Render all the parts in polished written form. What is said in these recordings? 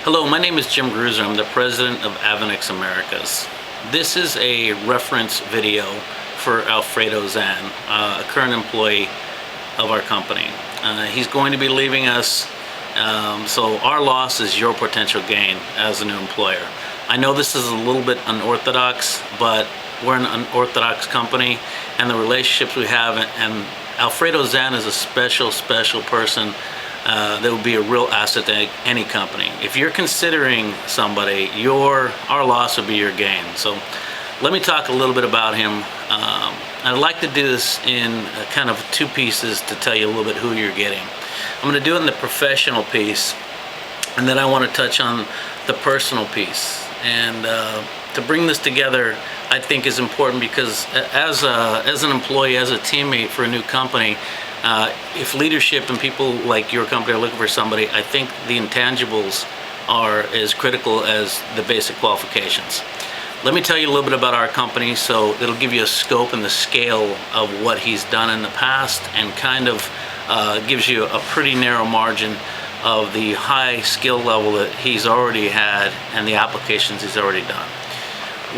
Hello, my name is Jim Gruser. I'm the president of Avenex Americas. This is a reference video for Alfredo Zan, a current employee of our company. He's going to be leaving us, so our loss is your potential gain as a new employer. I know this is a little bit unorthodox, but we're an unorthodox company, and the relationships we have, and Alfredo Zan is a special person that would be a real asset to any company. If you're considering somebody, our loss would be your gain. So let me talk a little bit about him. I'd like to do this in kind of two pieces to tell you a little bit who you're getting. I'm going to do it in the professional piece, and then I want to touch on the personal piece. And to bring this together, I think is important because as an employee, as a teammate for a new company, if leadership and people like your company are looking for somebody, I think the intangibles are as critical as the basic qualifications. Let me tell you a little bit about our company, so it'll give you a scope and the scale of what he's done in the past, and kind of gives you a pretty narrow margin of the high skill level that he's already had and the applications he's already done.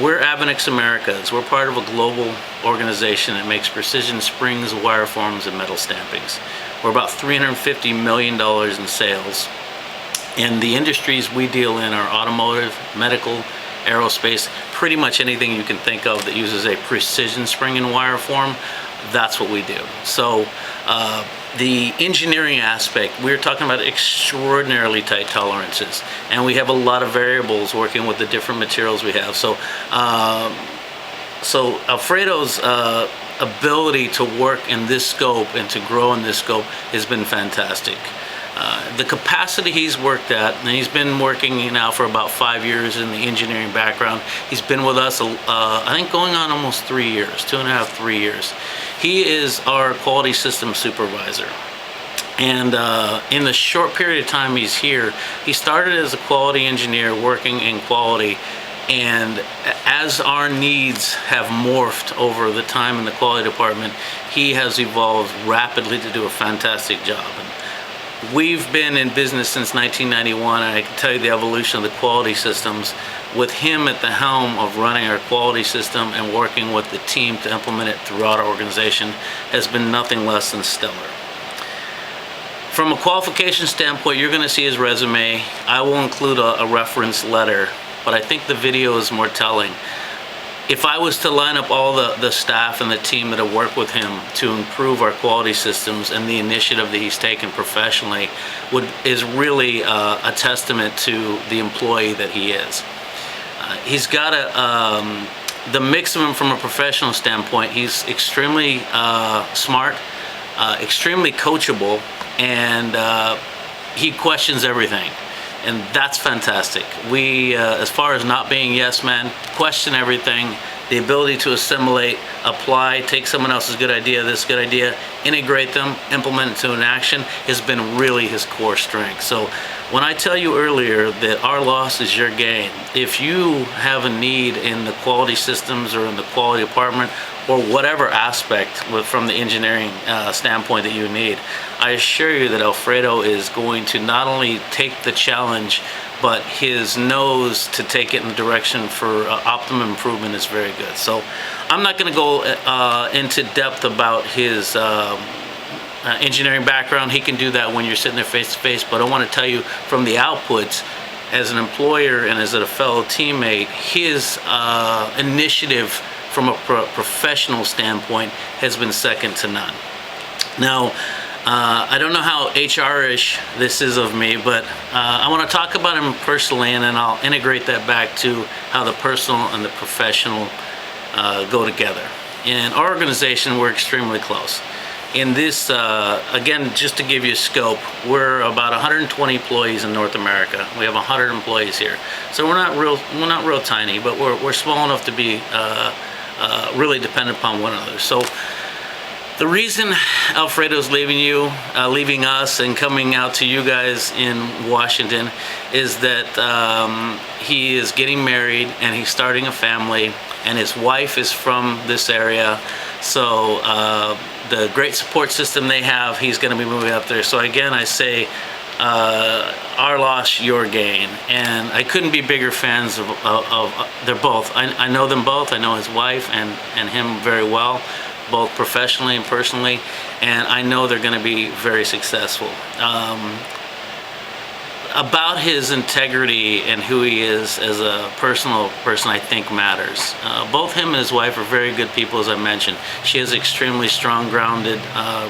We're Avenex Americas. We're part of a global organization that makes precision springs, wire forms, and metal stampings. We're about $350 million in sales. And the industries we deal in are automotive, medical, aerospace, pretty much anything you can think of that uses a precision spring and wire form, that's what we do. So the engineering aspect, we're talking about extraordinarily tight tolerances, and we have a lot of variables working with the different materials we have. So Alfredo's ability to work in this scope and to grow in this scope has been fantastic. The capacity he's worked at, and he's been working now for about 5 years in the engineering background. He's been with us, I think, going on almost 3 years, 2.5, 3 years. He is our quality system supervisor. And in the short period of time he's here, he started as a quality engineer working in quality. And as our needs have morphed over the time in the quality department, he has evolved rapidly to do a fantastic job. And we've been in business since 1991, and I can tell you the evolution of the quality systems, with him at the helm of running our quality system and working with the team to implement it throughout our organization, has been nothing less than stellar. From a qualification standpoint, you're going to see his resume. I will include a reference letter, but I think the video is more telling. If I was to line up all the staff and the team that have worked with him to improve our quality systems, and the initiative that he's taken professionally is really a testament to the employee that he is. He's got the mix of him from a professional standpoint. He's extremely smart, extremely coachable, and he questions everything. And that's fantastic. We, as far as not being yes men, question everything, the ability to assimilate, apply, take someone else's good idea, this good idea, integrate them, implement it to an action, has been really his core strength. So when I tell you earlier that our loss is your gain, if you have a need in the quality systems or in the quality department, or whatever aspect from the engineering standpoint that you need, I assure you that Alfredo is going to not only take the challenge, but his nose to take it in the direction for optimum improvement is very good. So I'm not going to go into depth about his engineering background. He can do that when you're sitting there face to face, but I want to tell you from the outputs, as an employer and as a fellow teammate, his initiative from a professional standpoint has been second to none. Now, I don't know how HR-ish this is of me, but I want to talk about him personally, and then I'll integrate that back to how the personal and the professional go together. In our organization, we're extremely close. In this, again, just to give you a scope, we're about 120 employees in North America. We have 100 employees here, so we're not real tiny, but we're small enough to be really dependent upon one another. So the reason Alfredo's leaving us and coming out to you guys in Washington is that he is getting married and he's starting a family, and his wife is from this area. So the great support system they have, he's going to be moving up there. So again, I say our loss, your gain. And I couldn't be bigger fans of they're both. I know them both. I know his wife and him very well, both professionally and personally, and I know they're going to be very successful. About his integrity and who he is as a personal person, I think matters. Both him and his wife are very good people, as I mentioned. She has extremely strong, grounded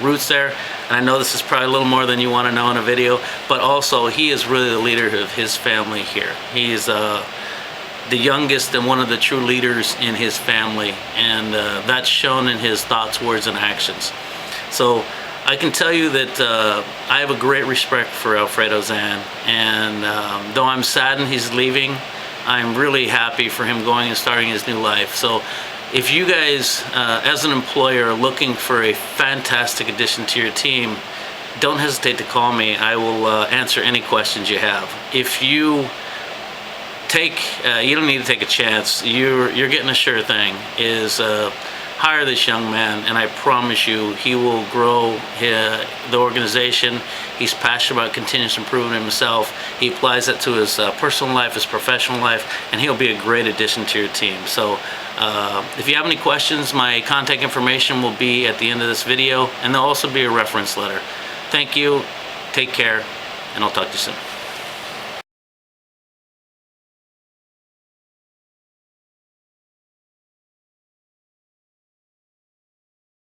roots there, and I know this is probably a little more than you want to know in a video, but also he is really the leader of his family here. He is the youngest and one of the true leaders in his family, and that's shown in his thoughts, words, and actions. So I can tell you that I have a great respect for Alfredo Zan, and though I'm saddened he's leaving, I'm really happy for him going and starting his new life. So if you guys, as an employer, are looking for a fantastic addition to your team, don't hesitate to call me. I will answer any questions you have. If you you don't need to take a chance. You're getting a sure thing. Is hire this young man, and I promise you he will grow the organization. He's passionate about continuous improvement himself. He applies that to his personal life, his professional life, and he'll be a great addition to your team. So if you have any questions, my contact information will be at the end of this video, and there'll also be a reference letter. Thank you, take care, and I'll talk to you soon.